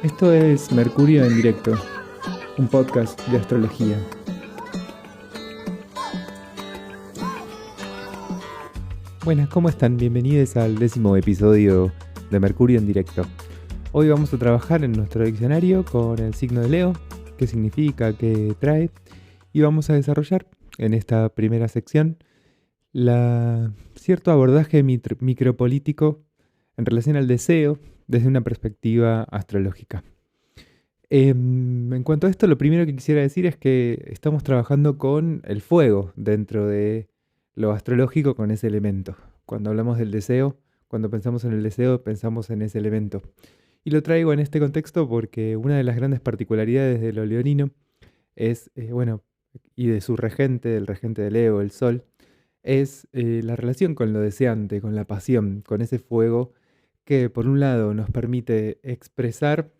Esto es Mercurio en directo, un podcast de astrología. Buenas, ¿cómo están? Bienvenidos al 10º episodio de Mercurio en directo. Hoy vamos a trabajar en nuestro diccionario con el signo de Leo, qué significa, qué trae, y vamos a desarrollar en esta primera sección cierto abordaje micropolítico en relación al deseo desde una perspectiva astrológica. En cuanto a esto, lo primero que quisiera decir es que estamos trabajando con el fuego dentro de lo astrológico, con ese elemento. Cuando hablamos del deseo, cuando pensamos en el deseo, pensamos en ese elemento. Y lo traigo en este contexto porque una de las grandes particularidades de lo leonino es, y de su regente, del regente de Leo, el Sol, es la relación con lo deseante, con la pasión, con ese fuego que por un lado nos permite expresar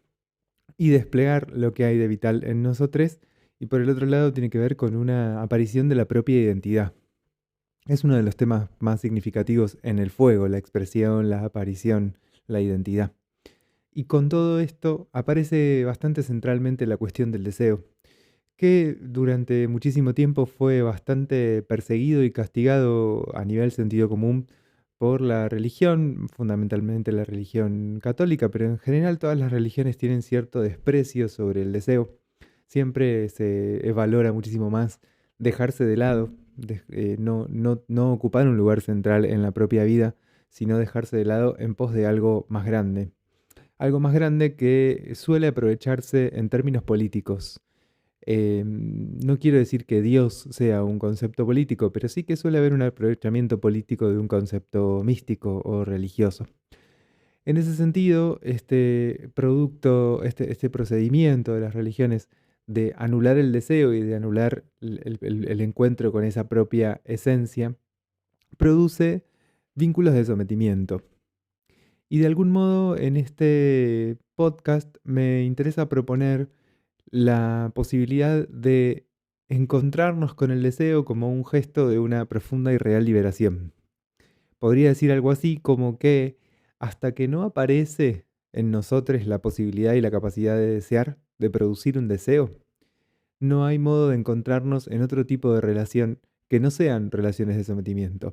y desplegar lo que hay de vital en nosotros, y por el otro lado tiene que ver con una aparición de la propia identidad. Es uno de los temas más significativos en el fuego, la expresión, la aparición, la identidad. Y con todo esto aparece bastante centralmente la cuestión del deseo, que durante muchísimo tiempo fue bastante perseguido y castigado a nivel sentido común por la religión, fundamentalmente la religión católica, pero en general todas las religiones tienen cierto desprecio sobre el deseo. Siempre se valora muchísimo más dejarse de lado, no ocupar un lugar central en la propia vida, sino dejarse de lado en pos de algo más grande. Algo más grande que suele aprovecharse en términos políticos. No quiero decir que Dios sea un concepto político, pero sí que suele haber un aprovechamiento político de un concepto místico o religioso. En ese sentido, este procedimiento de las religiones de anular el deseo y de anular el encuentro con esa propia esencia, produce vínculos de sometimiento. Y de algún modo en este podcast me interesa proponer la posibilidad de encontrarnos con el deseo como un gesto de una profunda y real liberación. Podría decir algo así como que hasta que no aparece en nosotros la posibilidad y la capacidad de desear, de producir un deseo, no hay modo de encontrarnos en otro tipo de relación que no sean relaciones de sometimiento.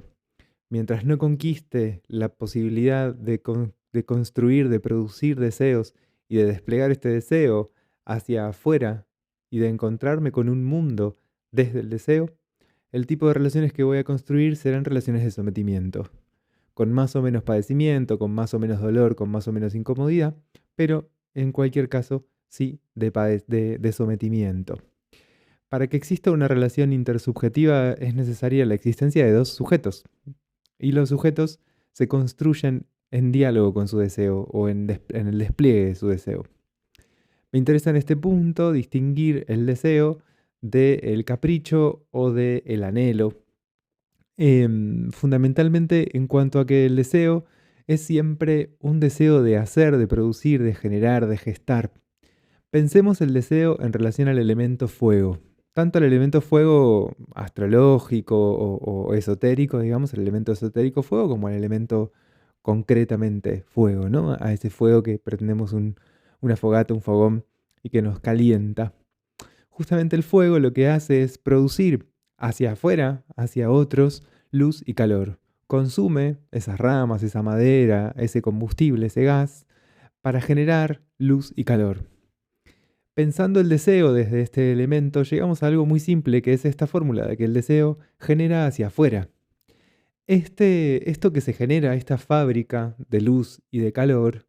Mientras no conquiste la posibilidad de construir, de producir deseos y de desplegar este deseo hacia afuera y de encontrarme con un mundo desde el deseo, el tipo de relaciones que voy a construir serán relaciones de sometimiento, con más o menos padecimiento, con más o menos dolor, con más o menos incomodidad, pero en cualquier caso sí de sometimiento. Para que exista una relación intersubjetiva es necesaria la existencia de dos sujetos, y los sujetos se construyen en diálogo con su deseo o en el despliegue de su deseo. Me interesa en este punto distinguir el deseo del capricho o del anhelo, fundamentalmente en cuanto a que el deseo es siempre un deseo de hacer, de producir, de generar, de gestar. Pensemos el deseo en relación al elemento fuego. Tanto el elemento fuego astrológico o esotérico, digamos, el elemento esotérico fuego, como el elemento concretamente fuego, ¿no? A ese fuego que pretendemos una fogata, un fogón y que nos calienta. Justamente el fuego lo que hace es producir hacia afuera, hacia otros, luz y calor. Consume esas ramas, esa madera, ese combustible, ese gas, para generar luz y calor. Pensando el deseo desde este elemento, llegamos a algo muy simple, que es esta fórmula de que el deseo genera hacia afuera. Esto que se genera, esta fábrica de luz y de calor,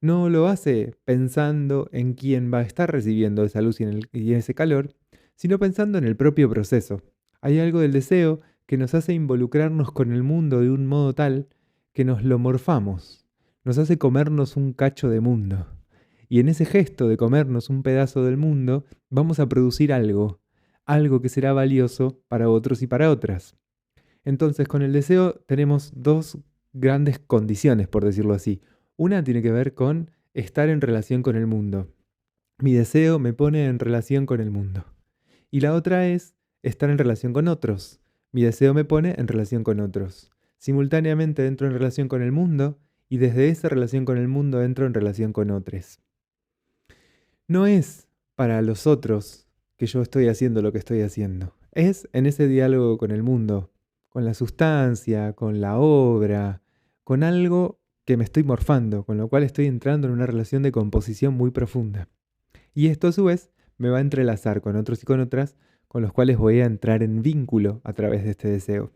no lo hace pensando en quién va a estar recibiendo esa luz y ese calor, sino pensando en el propio proceso. Hay algo del deseo que nos hace involucrarnos con el mundo de un modo tal que nos lo morfamos, nos hace comernos un cacho de mundo. Y en ese gesto de comernos un pedazo del mundo, vamos a producir algo que será valioso para otros y para otras. Entonces, con el deseo tenemos dos grandes condiciones, por decirlo así. Una tiene que ver con estar en relación con el mundo. Mi deseo me pone en relación con el mundo. Y la otra es estar en relación con otros. Mi deseo me pone en relación con otros. Simultáneamente entro en relación con el mundo y desde esa relación con el mundo entro en relación con otros. No es para los otros que yo estoy haciendo lo que estoy haciendo. Es en ese diálogo con el mundo, con la sustancia, con la obra, con algo que me estoy morfando, con lo cual estoy entrando en una relación de composición muy profunda. Y esto a su vez me va a entrelazar con otros y con otras con los cuales voy a entrar en vínculo a través de este deseo.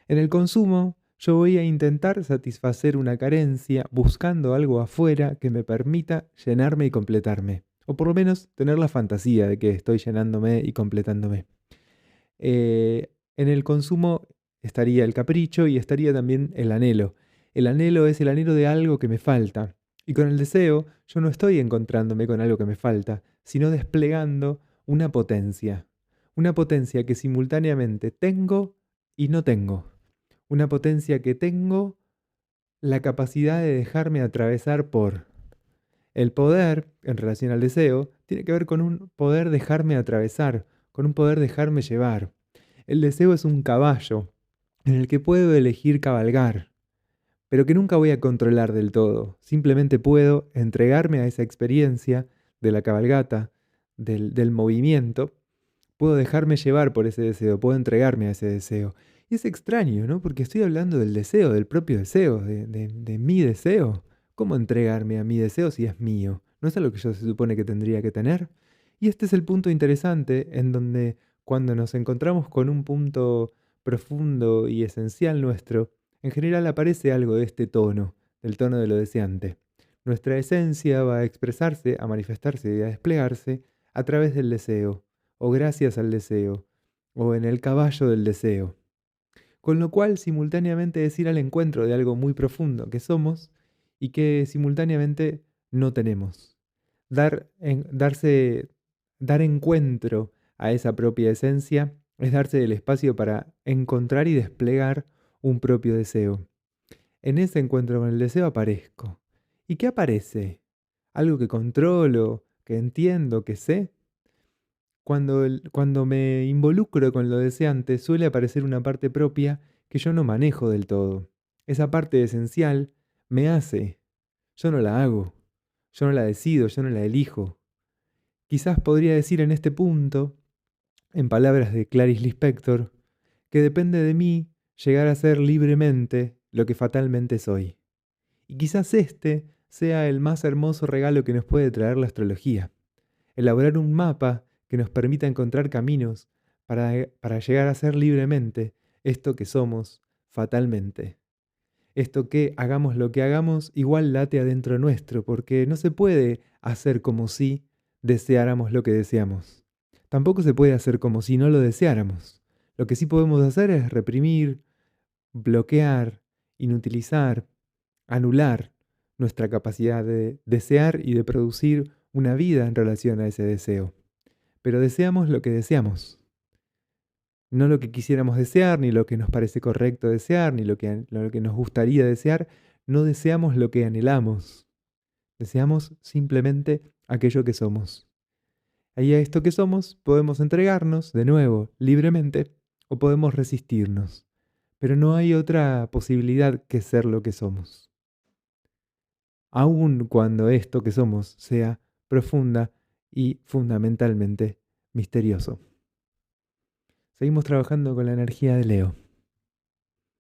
En el consumo, yo voy a intentar satisfacer una carencia buscando algo afuera que me permita llenarme y completarme. O por lo menos tener la fantasía de que estoy llenándome y completándome. En el consumo estaría el capricho y estaría también el anhelo. El anhelo es el anhelo de algo que me falta. Y con el deseo yo no estoy encontrándome con algo que me falta, sino desplegando una potencia. Una potencia que simultáneamente tengo y no tengo. Una potencia que tengo la capacidad de dejarme atravesar por. El poder, en relación al deseo, tiene que ver con un poder dejarme atravesar, con un poder dejarme llevar. El deseo es un caballo en el que puedo elegir cabalgar, pero que nunca voy a controlar del todo. Simplemente puedo entregarme a esa experiencia de la cabalgata, del movimiento. Puedo dejarme llevar por ese deseo, puedo entregarme a ese deseo. Y es extraño, ¿no? Porque estoy hablando del deseo, del propio deseo, de mi deseo. ¿Cómo entregarme a mi deseo si es mío? ¿No es algo que yo se supone que tendría que tener? Y este es el punto interesante en donde cuando nos encontramos con un punto profundo y esencial nuestro, en general aparece algo de este tono, del tono de lo deseante. Nuestra esencia va a expresarse, a manifestarse y a desplegarse a través del deseo o gracias al deseo, o en el caballo del deseo. Con lo cual simultáneamente es ir al encuentro de algo muy profundo que somos y que simultáneamente no tenemos. Dar encuentro a esa propia esencia es darse el espacio para encontrar y desplegar un propio deseo. En ese encuentro con el deseo aparezco. ¿Y qué aparece? ¿Algo que controlo, que entiendo, que sé? Cuando me involucro con lo deseante, suele aparecer una parte propia que yo no manejo del todo. Esa parte esencial me hace. Yo no la hago. Yo no la decido, yo no la elijo. Quizás podría decir en este punto, en palabras de Clarice Lispector, que depende de mí llegar a ser libremente lo que fatalmente soy. Y quizás este sea el más hermoso regalo que nos puede traer la astrología. Elaborar un mapa que nos permita encontrar caminos para llegar a ser libremente esto que somos fatalmente. Esto que hagamos lo que hagamos igual late adentro nuestro, porque no se puede hacer como si deseáramos lo que deseamos. Tampoco se puede hacer como si no lo deseáramos. Lo que sí podemos hacer es reprimir, bloquear, inutilizar, anular nuestra capacidad de desear y de producir una vida en relación a ese deseo. Pero deseamos lo que deseamos, no lo que quisiéramos desear, ni lo que nos parece correcto desear, ni lo que nos gustaría desear. No deseamos lo que anhelamos, deseamos simplemente aquello que somos. Ahí a esto que somos podemos entregarnos, de nuevo, libremente, o podemos resistirnos. Pero no hay otra posibilidad que ser lo que somos. Aun cuando esto que somos sea profunda y fundamentalmente misterioso. Seguimos trabajando con la energía de Leo.